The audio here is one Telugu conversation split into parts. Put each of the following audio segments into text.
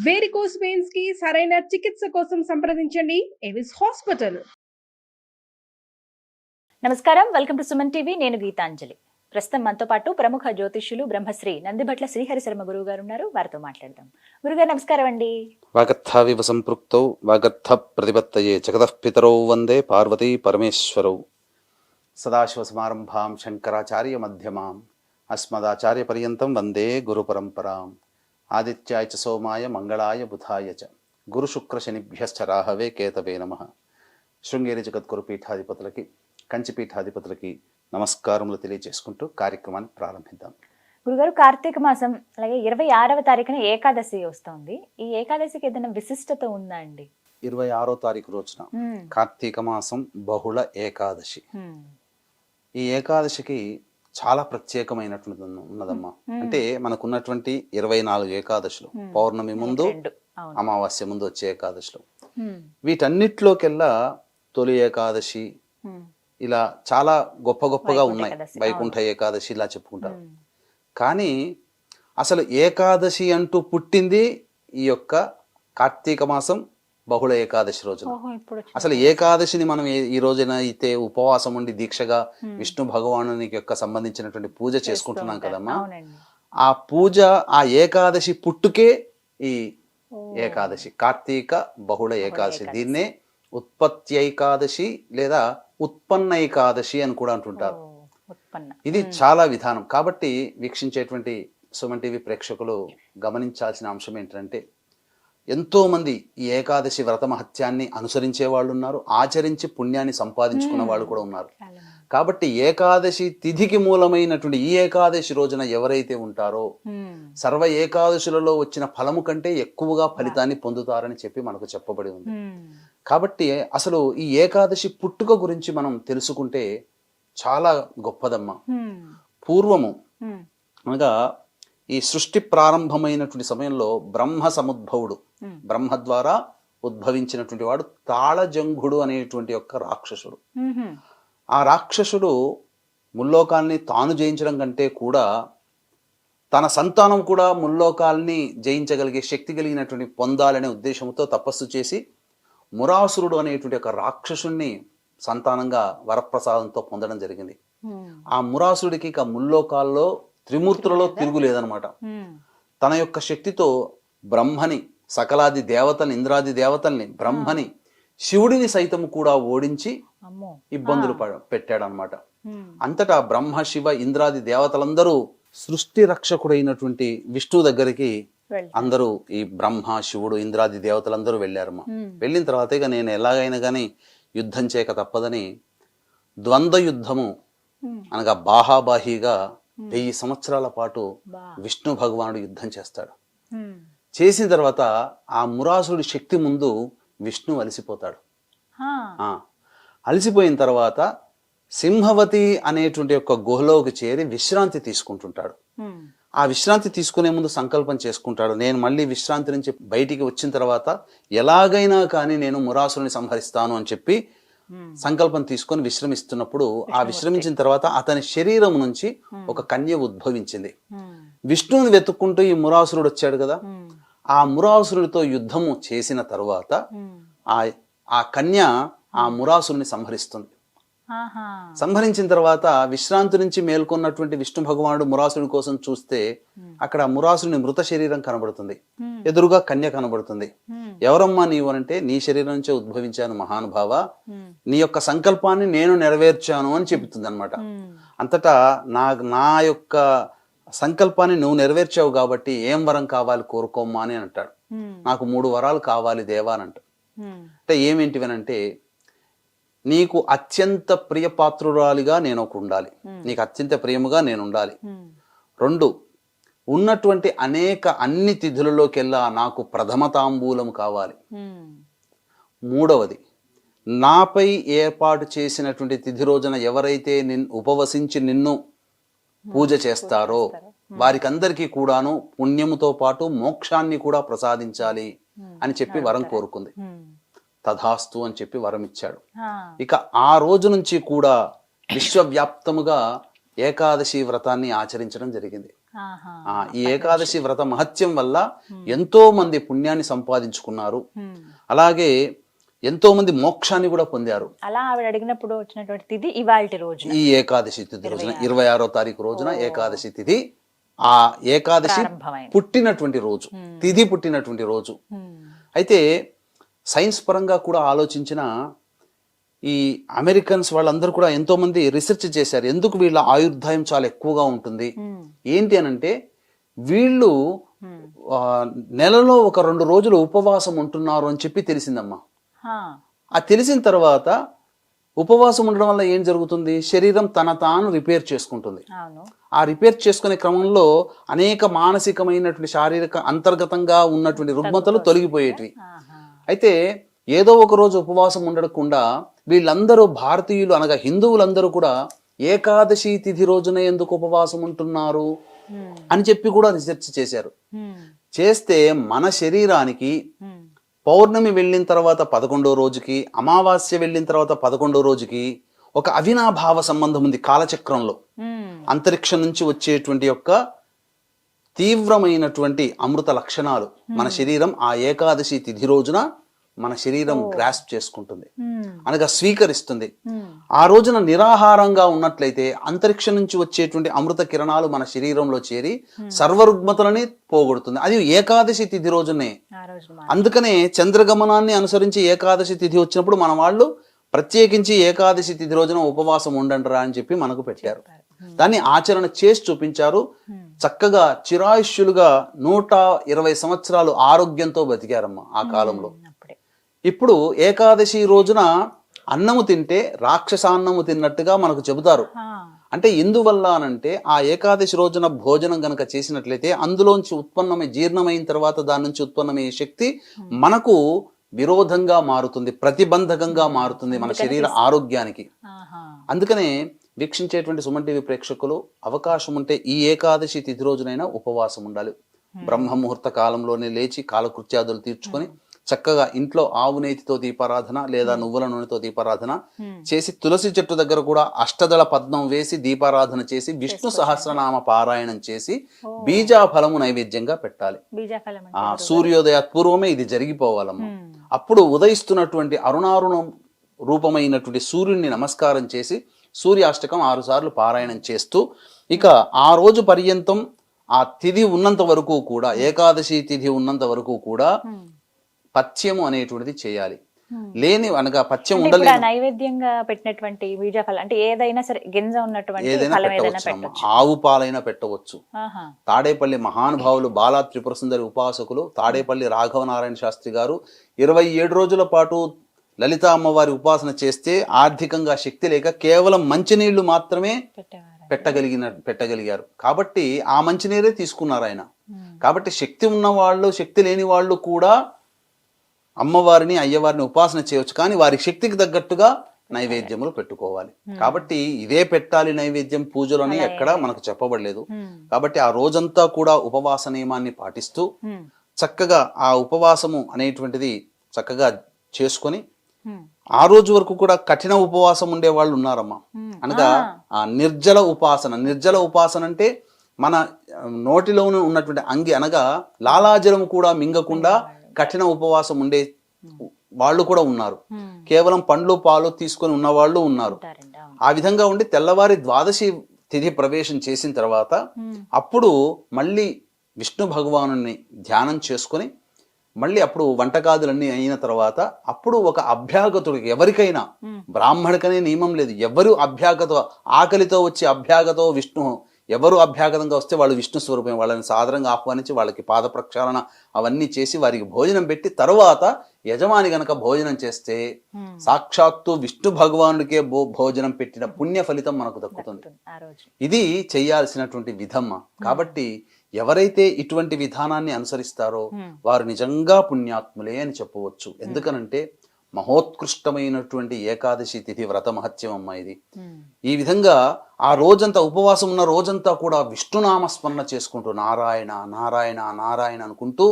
వేరికోస్ వెయిన్స్ కి సరైన చికిత్స కోసం సంప్రదించండి ఎవిస్ హాస్పిటల్. నమస్కారం, వెల్కమ్ టు సుమన్ టీవీ. నేను గీతాంజలి. ప్రస్తుతం మనతో పాటు ప్రముఖ జ్యోతిష్యులు బ్రహ్మశ్రీ నందిభట్ల శ్రీహరి శర్మ గురువు గారు ఉన్నారు. వారితో మాట్లాడదాం. గురుగారు నమస్కారం అండి. వాగర్థావివ సంపృక్తౌ వాగర్థ ప్రతిపత్తయే జగతః పితరౌ వందే పార్వతీ పరమేశ్వరౌ. సదాశివ సమారంభాం శంకరాచార్య మధ్యమాం అస్మదాచార్య పర్యంతం వందే గురు పరంపరాం. ఆదిత్యాయ చ సోమాయ మంగళాయ బుధాయ చ గురు శుక్ర శనిభ్యశ్చ రాహవే కేతవే నమః. శృంగేరి జగద్గురు పీఠాధిపతులకి, కంచి పీఠాధిపతులకి నమస్కారములు తెలియజేసుకుంటూ కార్యక్రమాన్ని ప్రారంభిద్దాం. గురుగారు, కార్తీక మాసం అలాగే 26వ తారీఖున ఏకాదశి వస్తోంది. ఈ ఏకాదశికి ఏదైనా విశిష్టత ఉందా అండి? 26వ తారీఖు రోజున కార్తీక మాసం బహుళ ఏకాదశి. ఈ ఏకాదశికి చాలా ప్రత్యేకమైనటువంటి ఉన్నదమ్మా. అంటే మనకున్నటువంటి 24 ఏకాదశులు, పౌర్ణమి ముందు, అమావాస్య ముందు వచ్చే ఏకాదశులు, వీటన్నిటిలోకెల్లా తొలి ఏకాదశి ఇలా చాలా గొప్ప గొప్పగా ఉన్నాయి. వైకుంఠ ఏకాదశి ఇలా చెప్పుకుంటారు. కానీ అసలు ఏకాదశి అంటూ పుట్టింది ఈ యొక్క కార్తీక మాసం బహుళ ఏకాదశి రోజున. అసలు ఏకాదశిని మనం ఈ రోజున అయితే ఉపవాసం ఉండి దీక్షగా విష్ణు భగవానునికి యొక్క సంబంధించినటువంటి పూజ చేసుకుంటున్నాం కదమ్మా. ఆ పూజ, ఆ ఏకాదశి పుట్టుకే ఈ ఏకాదశి, కార్తీక బహుళ ఏకాదశి. దీన్నే ఉత్పత్తి ఏకాదశి లేదా ఉత్పన్న ఏకాదశి అని కూడా అంటుంటారు. ఇది చాలా విధానం. కాబట్టి వీక్షించేటువంటి సుమన్ టీవీ ప్రేక్షకులు గమనించాల్సిన అంశం ఏంటంటే, ఎంతో మంది ఈ ఏకాదశి వ్రత మహత్యాన్ని అనుసరించే వాళ్ళు ఉన్నారు, ఆచరించి పుణ్యాన్ని సంపాదించుకున్న వాళ్ళు కూడా ఉన్నారు. కాబట్టి ఏకాదశి తిథికి మూలమైనటువంటి ఈ ఏకాదశి రోజున ఎవరైతే ఉంటారో సర్వ ఏకాదశులలో వచ్చిన ఫలము కంటే ఎక్కువగా ఫలితాన్ని పొందుతారని చెప్పి మనకు చెప్పబడి ఉంది. కాబట్టి అసలు ఈ ఏకాదశి పుట్టుక గురించి మనం తెలుసుకుంటే చాలా గొప్పదమ్మా. పూర్వము అనగా ఈ సృష్టి ప్రారంభమైనటువంటి సమయంలో బ్రహ్మ సముద్భవుడు, బ్రహ్మ ద్వారా ఉద్భవించినటువంటి వాడు తాళజంఘుడు అనేటువంటి యొక్క రాక్షసుడు. ఆ రాక్షసుడు ముల్లోకాల్ని తాను జయించడం కంటే కూడా తన సంతానం కూడా ముల్లోకాల్ని జయించగలిగే శక్తి కలిగినటువంటి పొందాలనే ఉద్దేశంతో తపస్సు చేసి మురాసురుడు అనేటువంటి ఒక రాక్షసుణ్ణి సంతానంగా వరప్రసాదంతో పొందడం జరిగింది. ఆ మురాసురుడికి ఇక ముల్లోకాల్లో త్రిమూర్తులలో తిరుగులేదనమాట. తన యొక్క శక్తితో బ్రహ్మని, సకలాది దేవతల్ని, ఇంద్రాది దేవతల్ని, బ్రహ్మని, శివుడిని సైతం కూడా ఓడించి ఇబ్బందులు పెట్టాడనమాట. అంతటా బ్రహ్మ, శివ, ఇంద్రాది దేవతలందరూ సృష్టి రక్షకుడైనటువంటి విష్ణు దగ్గరికి అందరూ, ఈ బ్రహ్మ, శివుడు, ఇంద్రాది దేవతలందరూ వెళ్ళారమ్మా. వెళ్ళిన తర్వాత ఇక నేను ఎలాగైనా కానీ యుద్ధం చేయక తప్పదని ద్వంద్వ యుద్ధము అనగా బాహాబాహిగా 1000 సంవత్సరాల పాటు విష్ణు భగవానుడు యుద్ధం చేస్తాడు. చేసిన తర్వాత ఆ మురాసుడి శక్తి ముందు విష్ణు అలసిపోతాడు. అలసిపోయిన తర్వాత సింహవతి అనేటువంటి ఒక గుహలోకి చేరి విశ్రాంతి తీసుకుంటుంటాడు. ఆ విశ్రాంతి తీసుకునే ముందు సంకల్పం చేసుకుంటాడు, నేను మళ్ళీ విశ్రాంతి నుంచి బయటికి వచ్చిన తర్వాత ఎలాగైనా కానీ నేను మురాసుని సంహరిస్తాను అని చెప్పి సంకల్పం తీసుకొని విశ్రమిస్తున్నప్పుడు, ఆ విశ్రమించిన తర్వాత అతని శరీరం నుంచి ఒక కన్య ఉద్భవించింది. విష్ణువుని వెతుక్కుంటూ ఈ మురాసురుడు వచ్చాడు కదా. ఆ మురాసురుడితో యుద్ధము చేసిన తర్వాత ఆ కన్య ఆ మురాసురుని సంహరిస్తుంది. సంహరించిన తర్వాత విశ్రాంతి నుంచి మేల్కొన్నటువంటి విష్ణు భగవానుడు మురాసుని కోసం చూస్తే అక్కడ మురాసుని మృత శరీరం కనబడుతుంది, ఎదురుగా కన్య కనబడుతుంది. ఎవరమ్మా నీవు అంటే, నీ శరీరం నుంచే ఉద్భవించాను మహానుభావ, నీ యొక్క సంకల్పాన్ని నేను నెరవేర్చాను అని చెబుతుంది అనమాట. అంతటా నా యొక్క సంకల్పాన్ని నువ్వు నెరవేర్చావు కాబట్టి ఏం వరం కావాలి కోరుకోమ్మా అని అంటాడు. నాకు 3 వరాలు కావాలి దేవా అని అంటాడు. అంటే ఏమేంటివనంటే, నీకు అత్యంత ప్రియపాత్రురాలిగా నేను ఒక ఉండాలి, నీకు అత్యంత ప్రియముగా నేను ఉండాలి. 2, ఉన్నటువంటి అన్ని తిథులలోకెల్లా నాకు ప్రథమ తాంబూలం కావాలి. 3వది, నాపై ఏర్పాటు చేసినటువంటి తిథి రోజున ఎవరైతే ఉపవసించి నిన్ను పూజ చేస్తారో వారికందరికీ కూడాను పుణ్యముతో పాటు మోక్షాన్ని కూడా ప్రసాదించాలి అని చెప్పి వరం కోరుకుంది. తథాస్తు అని చెప్పి వరం ఇచ్చాడు. ఇక ఆ రోజు నుంచి కూడా విశ్వవ్యాప్తముగా ఏకాదశి వ్రతాన్ని ఆచరించడం జరిగింది. ఆహా. ఈ ఏకాదశి వ్రత మహత్యం వల్ల ఎంతో మంది పుణ్యాన్ని సంపాదించుకున్నారు. అలాగే ఎంతో మంది మోక్షాన్ని కూడా పొందారు. అలా ఆవిడ అడిగినప్పుడు వచ్చినటువంటి తిథి ఇవాల్టి రోజు, ఈ ఏకాదశి తిథి రోజున 26వ తారీఖు రోజున ఏకాదశి తిథి, ఆ ఏకాదశి పుట్టినటువంటి రోజు, తిథి పుట్టినటువంటి రోజు. అయితే సైన్స్ పరంగా కూడా ఆలోచించిన ఈ అమెరికన్స్ వాళ్ళందరూ కూడా ఎంతో మంది రీసెర్చ్ చేశారు. ఎందుకు వీళ్ళ ఆయుర్దాయం చాలా ఎక్కువగా ఉంటుంది ఏంటి అనంటే, వీళ్ళు నెలలో ఒక 2 రోజులు ఉపవాసం ఉంటున్నారు అని చెప్పి తెలిసిందమ్మా. ఆ తెలిసిన తర్వాత ఉపవాసం ఉండడం వల్ల ఏం జరుగుతుంది, శరీరం తన తాను రిపేర్ చేసుకుంటుంది. ఆ రిపేర్ చేసుకునే క్రమంలో అనేక మానసికమైనటువంటి శారీరక అంతర్గతంగా ఉన్నటువంటి రుగ్మతలు తొలగిపోయేటివి. అయితే ఏదో ఒక రోజు ఉపవాసం ఉండకుండా వీళ్ళందరూ భారతీయులు అనగా హిందువులందరూ కూడా ఏకాదశి తిథి రోజున ఎందుకు ఉపవాసం ఉంటున్నారు అని చెప్పి కూడా రీసెర్చ్ చేశారు. చేస్తే మన శరీరానికి పౌర్ణమి వెళ్ళిన తర్వాత 11వ రోజుకి, అమావాస్య వెళ్ళిన తర్వాత 11వ రోజుకి ఒక అవినాభావ సంబంధం ఉంది కాలచక్రంలో. అంతరిక్షం నుంచి వచ్చేటువంటి యొక్క తీవ్రమైనటువంటి అమృత లక్షణాలు మన శరీరం ఆ ఏకాదశి తిథి రోజున మన శరీరం గ్రాస్ప్ చేసుకుంటుంది, అనగా స్వీకరిస్తుంది. ఆ రోజున నిరాహారంగా ఉన్నట్లయితే అంతరిక్షం నుంచి వచ్చేటువంటి అమృత కిరణాలు మన శరీరంలో చేరి సర్వరుగ్మతలని పోగొడుతుంది. అది ఏకాదశి తిథి రోజునే. అందుకనే చంద్రగమనాన్ని అనుసరించి ఏకాదశి తిథి వచ్చినప్పుడు మన వాళ్ళు ప్రత్యేకించి ఏకాదశి తిథి రోజున ఉపవాసం ఉండండిరా అని చెప్పి మనకు పెట్టారు. దాన్ని ఆచరణ చేసి చూపించారు. చక్కగా చిరాయుష్యులుగా 120 సంవత్సరాలు ఆరోగ్యంతో బతికారమ్మా ఆ కాలంలో. ఇప్పుడు ఏకాదశి రోజున అన్నము తింటే రాక్షసాన్నము తిన్నట్టుగా మనకు చెబుతారు. అంటే ఎందువల్ల అనంటే, ఆ ఏకాదశి రోజున భోజనం గనక చేసినట్లయితే అందులోంచి ఉత్పన్నమై జీర్ణమైన తర్వాత దాని నుంచి ఉత్పన్నమయ్యే శక్తి మనకు విరోధంగా మారుతుంది, ప్రతిబంధకంగా మారుతుంది మన శరీర ఆరోగ్యానికి. అందుకనే వీక్షించేటువంటి సుమన్ టీవీ ప్రేక్షకులు అవకాశం ఉంటే ఈ ఏకాదశి తిథి రోజునైనా ఉపవాసం ఉండాలి. బ్రహ్మ ముహూర్త కాలంలోనే లేచి కాలకృత్యాదులు తీర్చుకొని చక్కగా ఇంట్లో ఆవు నేతితో దీపారాధన లేదా నువ్వుల నూనెతో దీపారాధన చేసి, తులసి చెట్టు దగ్గర కూడా అష్టదళ పద్మం వేసి దీపారాధన చేసి, విష్ణు సహస్రనామ పారాయణం చేసి బీజాఫలము నైవేద్యంగా పెట్టాలి. సూర్యోదయ పూర్వమే ఇది జరిగిపోవాలమ్మా. అప్పుడు ఉదయిస్తున్నటువంటి అరుణారుణం రూపమైనటువంటి సూర్యుడిని నమస్కారం చేసి సూర్యాష్టకం 6 సార్లు పారాయణం చేస్తూ, ఇక ఆ రోజు పర్యంతం ఆ తిథి ఉన్నంత వరకు కూడా, ఏకాదశి తిథి ఉన్నంత వరకు కూడా పథ్యము అనేటువంటిది చేయాలి. లేని అనగా పథ్యం ఉండలేదు. నైవేద్యంగా పెట్టినటువంటి బీజఫలం అంటే ఏదైనా సరే గింజ ఉన్నటువంటి ఏదైనా పెట్టవచ్చు. ఆవు పాలైనా పెట్టవచ్చు. తాడేపల్లి మహానుభావులు బాలా త్రిపుర సుందరి ఉపాసకులు తాడేపల్లి రాఘవనారాయణ శాస్త్రి గారు 27 రోజుల పాటు లలిత అమ్మవారి ఉపాసన చేస్తే ఆర్థికంగా శక్తి లేక కేవలం మంచినీళ్లు మాత్రమే పెట్టగలిగారు. కాబట్టి ఆ మంచినీరే తీసుకున్నారు ఆయన. కాబట్టి శక్తి ఉన్న వాళ్ళు, శక్తి లేని వాళ్ళు కూడా అమ్మవారిని అయ్యవారిని ఉపాసన చేయవచ్చు, కానీ వారి శక్తికి తగ్గట్టుగా నైవేద్యములు పెట్టుకోవాలి. కాబట్టి ఇదే పెట్టాలి నైవేద్యం పూజలని ఎక్కడా మనకు చెప్పబడలేదు. కాబట్టి ఆ రోజంతా కూడా ఉపవాస నియమాన్ని పాటిస్తూ చక్కగా ఆ ఉపవాసము అనేటువంటిది చక్కగా చేసుకొని, ఆ రోజు వరకు కూడా కఠిన ఉపవాసం ఉండే వాళ్ళు ఉన్నారమ్మా. అనగా ఆ నిర్జల ఉపాసన అంటే మన నోటిలోనే ఉన్నటువంటి అంగి అనగా లాలాజలం కూడా మింగకుండా కఠిన ఉపవాసం ఉండే వాళ్ళు కూడా ఉన్నారు. కేవలం పండ్లు పాలు తీసుకొని ఉన్న వాళ్ళు ఉన్నారు. ఆ విధంగా ఉండి తెల్లవారి ద్వాదశి తిథి ప్రవేశం చేసిన తర్వాత అప్పుడు మళ్ళీ విష్ణు భగవానుని ధ్యానం చేసుకొని, మళ్ళీ అప్పుడు వంటకాదులన్నీ అయిన తర్వాత అప్పుడు ఒక అభ్యాగతుడికి, ఎవరికైనా బ్రాహ్మణికనే నియమం లేదు, ఎవరు ఆకలితో వచ్చి అభ్యాగతో విష్ణు ఎవరు అభ్యాగతంగా వస్తే వాళ్ళు విష్ణు స్వరూపం, వాళ్ళని సాదరంగా ఆహ్వానించి వాళ్ళకి పాద ప్రక్షాళన అవన్నీ చేసి వారికి భోజనం పెట్టి తర్వాత యజమాని గనక భోజనం చేస్తే సాక్షాత్తు విష్ణు భగవానుడికే భోజనం పెట్టిన పుణ్య ఫలితం మనకు దక్కుతుంది. ఇది చెయ్యాల్సినటువంటి విధమ్మ. కాబట్టి ఎవరైతే ఇటువంటి విధానాన్ని అనుసరిస్తారో వారు నిజంగా పుణ్యాత్ములే అని చెప్పవచ్చు. ఎందుకనంటే మహోత్కృష్టమైనటువంటి ఏకాదశి తిథి వ్రత మహత్యం అమ్మ ఇది. ఈ విధంగా ఆ రోజంతా ఉపవాసం ఉన్న రోజంతా కూడా విష్ణునామస్మరణ చేసుకుంటూ నారాయణ నారాయణ నారాయణ అనుకుంటూ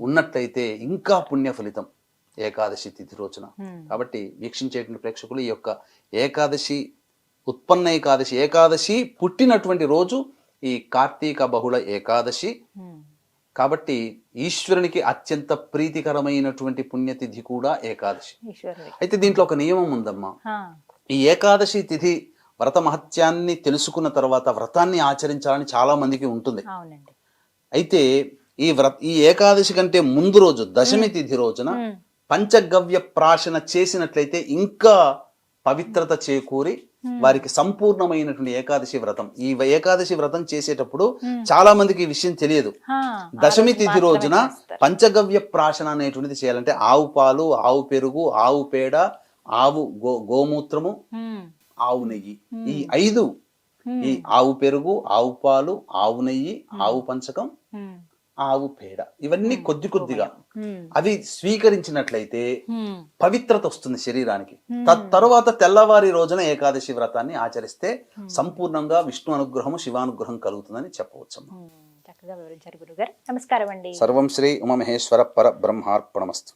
ఉన్నట్లయితే ఇంకా పుణ్య ఫలితం ఏకాదశి తిథి రోజున. కాబట్టి వీక్షించేటువంటి ప్రేక్షకులు ఈ యొక్క ఏకాదశి ఉత్పన్న ఏకాదశి పుట్టినటువంటి రోజు ఈ కార్తీక బహుళ ఏకాదశి. కాబట్టి ఈశ్వరునికి అత్యంత ప్రీతికరమైనటువంటి పుణ్యతిథి కూడా ఏకాదశి. ఈశ్వరుడి. అయితే దీంట్లో ఒక నియమం ఉందమ్మా. ఈ ఏకాదశి తిథి వ్రత మహత్యాన్ని తెలుసుకున్న తర్వాత వ్రతాన్ని ఆచరించాలని చాలా మందికి ఉంటుంది. అవునండి. అయితే ఈ ఏకాదశి కంటే ముందు రోజు దశమి తిథి రోజున పంచగవ్య ప్రాశన చేసినట్లయితే ఇంకా పవిత్రత చేకూరి వారికి సంపూర్ణమైనటువంటి ఏకాదశి వ్రతం. ఈ ఏకాదశి వ్రతం చేసేటప్పుడు చాలా మందికి ఈ విషయం తెలియదు. దశమి తిథి రోజున పంచగవ్య ప్రాశన అనేటువంటిది చేయాలంటే ఆవు పాలు, ఆవు పెరుగు, ఆవు పేడ, ఆవు గోమూత్రము, ఆవు నెయ్యి, ఈ 5, ఈ ఆవు పెరుగు, ఆవు పాలు, ఆవు నెయ్యి, ఆవు పంచకం, ఆవు పేడ, ఇవన్నీ కొద్ది కొద్దిగా అవి స్వీకరించినట్లయితే పవిత్రత వస్తుంది శరీరానికి. తరువాత తెల్లవారి రోజున ఏకాదశి వ్రతాన్ని ఆచరిస్తే సంపూర్ణంగా విష్ణు అనుగ్రహము, శివానుగ్రహం కలుగుతుందని చెప్పవచ్చు. చక్కగా వివరించారు గురుగారు. నమస్కారం అండి. సర్వం శ్రీ ఉమామహేశ్వర పర బ్రహ్మార్పణమస్తు.